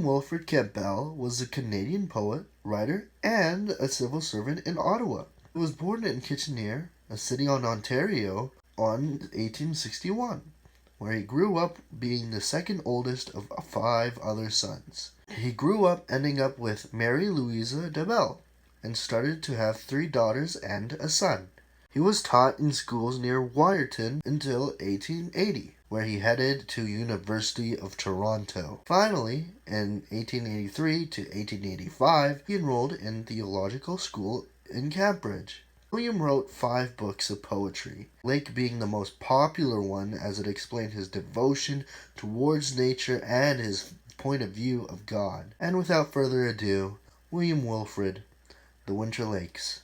Wilfred Campbell was a Canadian poet, writer, and a civil servant in Ottawa. He was born in Kitchener, a city in Ontario, on 1861, where he grew up being the second oldest of 5 other sons. He grew up ending up with Mary Louisa Bell and started to have 3 daughters and a son. He was taught in schools near Wyerton until 1880, where he headed to University of Toronto. Finally, in 1883 to 1885, he enrolled in theological school in Cambridge. William wrote 5 books of poetry, Lake being the most popular one as it explained his devotion towards nature and his point of view of God. And without further ado, William Wilfrid, The Winter Lakes.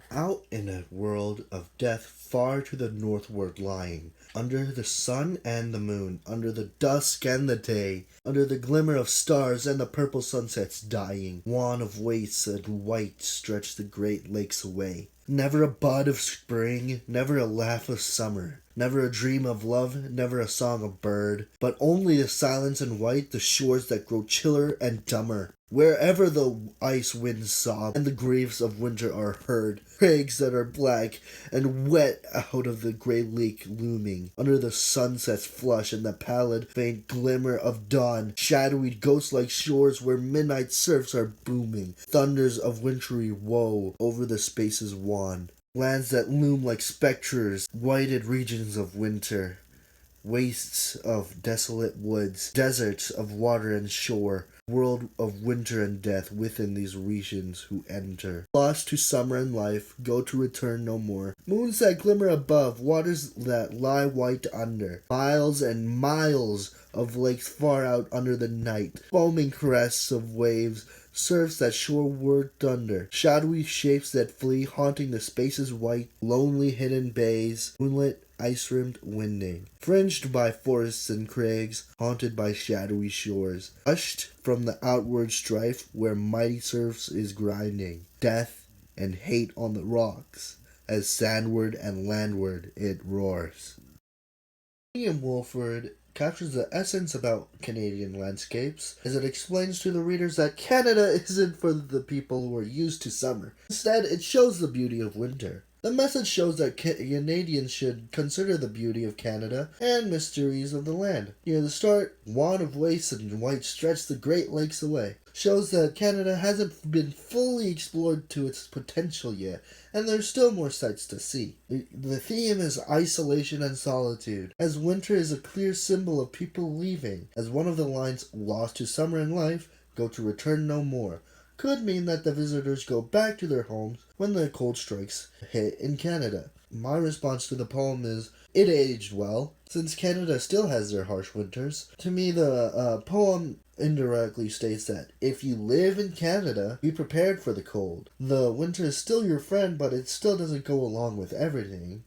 Out in a world of death far to the northward lying, under the sun and the moon, under the dusk and the day, under the glimmer of stars and the purple sunsets dying, wan of wastes and white stretch the great lakes away. Never a bud of spring, never a laugh of summer, never a dream of love, never a song of bird, but only the silence and white, the shores that grow chiller and dumber. Wherever the ice winds sob and the graves of winter are heard, crags that are black and wet out of the grey lake looming, under the sunset's flush and the pallid faint glimmer of dawn, shadowy ghost-like shores where midnight surfs are booming, thunders of wintry woe over the spaces wan, lands that loom like spectres, whited regions of winter, wastes of desolate woods, deserts of water and shore, world of winter and death within these regions who enter. Lost to summer and life, go to return no more. Moons that glimmer above, waters that lie white under. Miles and miles of lakes far out under the night. Foaming crests of waves, surfs that shoreward thunder. Shadowy shapes that flee, haunting the spaces white. Lonely hidden bays, moonlit ice-rimmed winding, fringed by forests and crags, haunted by shadowy shores, hushed from the outward strife where mighty surfs is grinding, death and hate on the rocks, as sandward and landward it roars. William Wilfrid captures the essence about Canadian landscapes as it explains to the readers that Canada isn't for the people who are used to summer. Instead, it shows the beauty of winter. The message shows that Canadians should consider the beauty of Canada and mysteries of the land. Near the start, wan of wastes and white stretch the Great Lakes away. Shows that Canada hasn't been fully explored to its potential yet, and there's still more sights to see. The theme is isolation and solitude, as winter is a clear symbol of people leaving, as one of the lines, lost to summer and life, go to return no more, could mean that the visitors go back to their homes when the cold strikes hit in Canada. My response to the poem is, it aged well, since Canada still has their harsh winters. To me, the poem indirectly states that if you live in Canada, be prepared for the cold. The winter is still your friend, but it still doesn't go along with everything.